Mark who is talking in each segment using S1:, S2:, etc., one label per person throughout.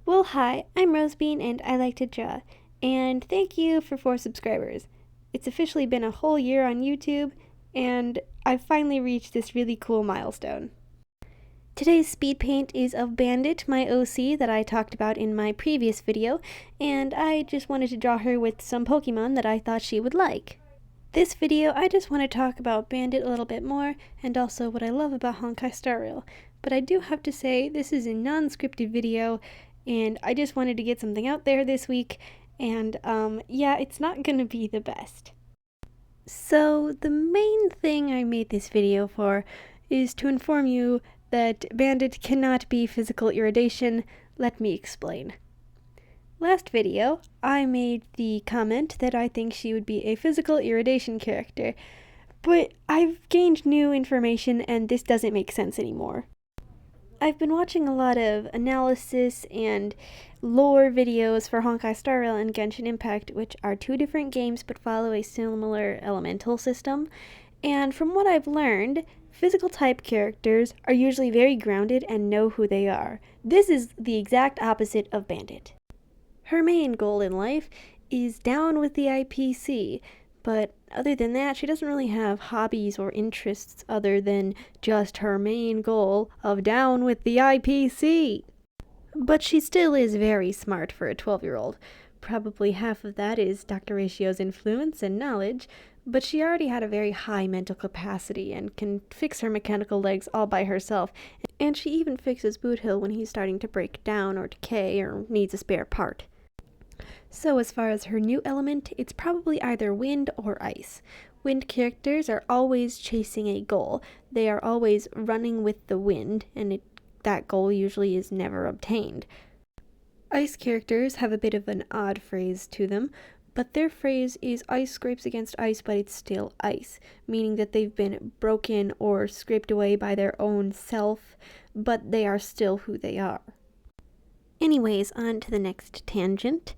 S1: Well, hi, I'm Rosebean and I like to draw. And thank you for 4 subscribers. It's officially been a whole year on YouTube, and I've finally reached this really cool milestone. Today's speed paint is of Bandit, my OC that I talked about in my previous video, and I just wanted to draw her with some Pokemon that I thought she would like. This video, I just want to talk about Bandit a little bit more, and also what I love about Honkai Star Rail. But I do have to say, this is a non-scripted video, and I just wanted to get something out there this week, and yeah, it's not gonna be the best. So, the main thing I made this video for is to inform you that Bandit cannot be physical irradiation. Let me explain. Last video, I made the comment that I think she would be a physical irradiation character, but I've gained new information and this doesn't make sense anymore. I've been watching a lot of analysis and lore videos for Honkai Star Rail and Genshin Impact, which are 2 different games but follow a similar elemental system, and from what I've learned, physical type characters are usually very grounded and know who they are. This is the exact opposite of Bandit. Her main goal in life is down with the IPC, but other than that, she doesn't really have hobbies or interests other than just her main goal of down with the IPC. But she still is very smart for a 12-year-old. Probably half of that is Dr. Ratio's influence and knowledge, but she already had a very high mental capacity and can fix her mechanical legs all by herself, and she even fixes Boot Hill when he's starting to break down or decay or needs a spare part. So as far as her new element, it's probably either wind or ice. Wind characters are always chasing a goal. They are always running with the wind, and that goal usually is never obtained. Ice characters have a bit of an odd phrase to them, but their phrase is ice scrapes against ice, but it's still ice, meaning that they've been broken or scraped away by their own self, but they are still who they are. Anyways, on to the next tangent.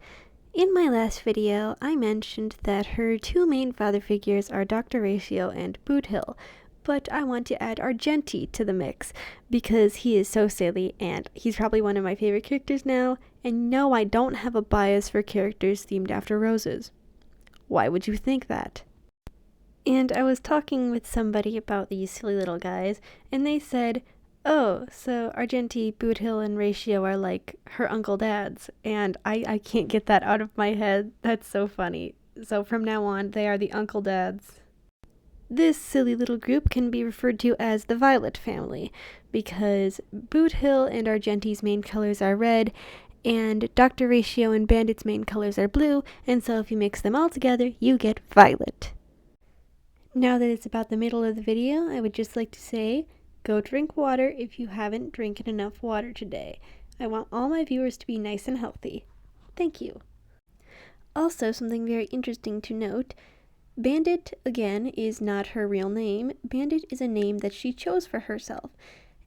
S1: In my last video, I mentioned that her 2 main father figures are Dr. Ratio and Boot Hill, but I want to add Argenti to the mix because he is so silly and he's probably one of my favorite characters now, and no, I don't have a bias for characters themed after roses. Why would you think that? And I was talking with somebody about these silly little guys, and they said, oh, so Argenti, Boot Hill, and Ratio are like her uncle dads, and I can't get that out of my head. That's so funny. So from now on, they are the uncle dads. This silly little group can be referred to as the Violet family, because Boot Hill and Argenti's main colors are red, and Dr. Ratio and Bandit's main colors are blue, and so if you mix them all together, you get violet. Now that it's about the middle of the video, I would just like to say, go drink water if you haven't drinking enough water today. I want all my viewers to be nice and healthy. Thank you. Also, something very interesting to note, Bandit, again, is not her real name. Bandit is a name that she chose for herself.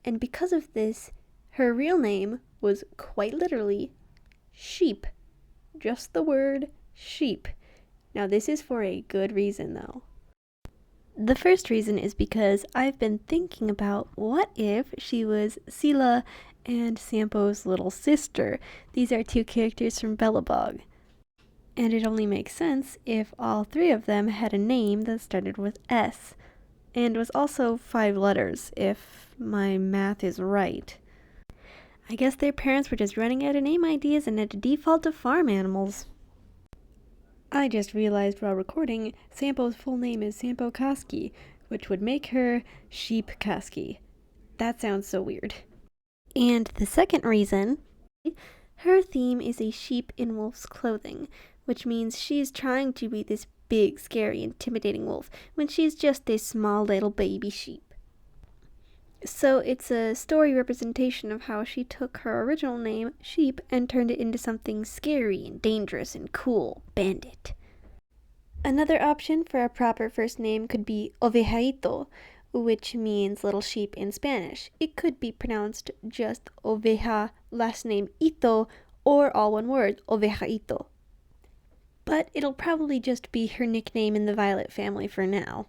S1: And because of this, her real name was quite literally sheep. Just the word sheep. Now this is for a good reason though. The first reason is because I've been thinking about what if she was Sela and Sampo's little sister. These are 2 characters from Bellabog. And it only makes sense if all 3 of them had a name that started with S, and was also 5 letters, if my math is right. I guess their parents were just running out of name ideas and had to default to farm animals. I just realized while recording, Sampo's full name is Sampo Koski, which would make her Sheep Koski. That sounds so weird. And the second reason, her theme is a sheep in wolf's clothing, which means she's trying to be this big, scary, intimidating wolf when she's just this small little baby sheep. So it's a story representation of how she took her original name, Sheep, and turned it into something scary and dangerous and cool, Bandit. Another option for a proper first name could be Ovejito, which means little sheep in Spanish. It could be pronounced just Oveja, last name Ito, or all one word, Ovejaito. But it'll probably just be her nickname in the Violet family for now.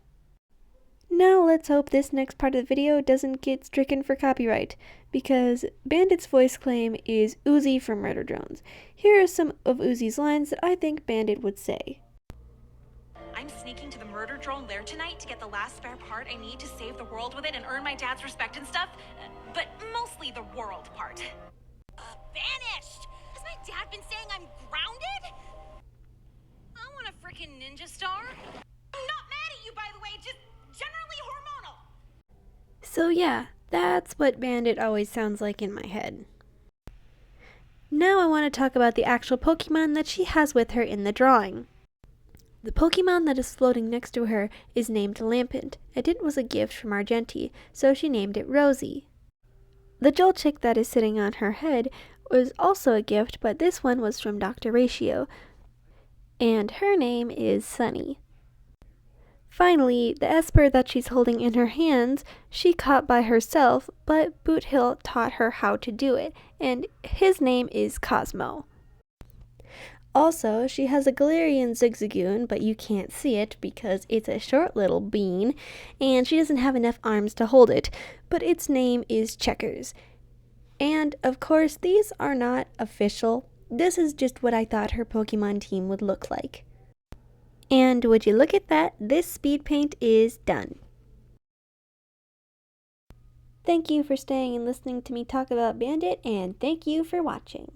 S1: Now let's hope this next part of the video doesn't get stricken for copyright, because Bandit's voice claim is Uzi from Murder Drones. Here are some of Uzi's lines that I think Bandit would say.
S2: I'm sneaking to the murder drone lair tonight to get the last spare part I need to save the world with it and earn my dad's respect and stuff, but mostly the world part. Vanished! Has my dad been saying I'm grounded? I want a frickin' ninja star. I'm not mad at you, by the way, just generally hormonal.
S1: So yeah, that's what Bandit always sounds like in my head. Now I want to talk about the actual Pokemon that she has with her in the drawing. The Pokemon that is floating next to her is named Lampent, and it was a gift from Argenti, so she named it Rosie. The Joltik that is sitting on her head was also a gift, but this one was from Dr. Ratio, and her name is Sunny. Finally, the Esper that she's holding in her hands, she caught by herself, but Boothill taught her how to do it, and his name is Cosmo. Also, she has a Galarian Zigzagoon, but you can't see it because it's a short little bean, and she doesn't have enough arms to hold it, but its name is Checkers. And, of course, these are not official. This is just what I thought her Pokemon team would look like. And would you look at that, this speed paint is done. Thank you for staying and listening to me talk about Bandit, and thank you for watching.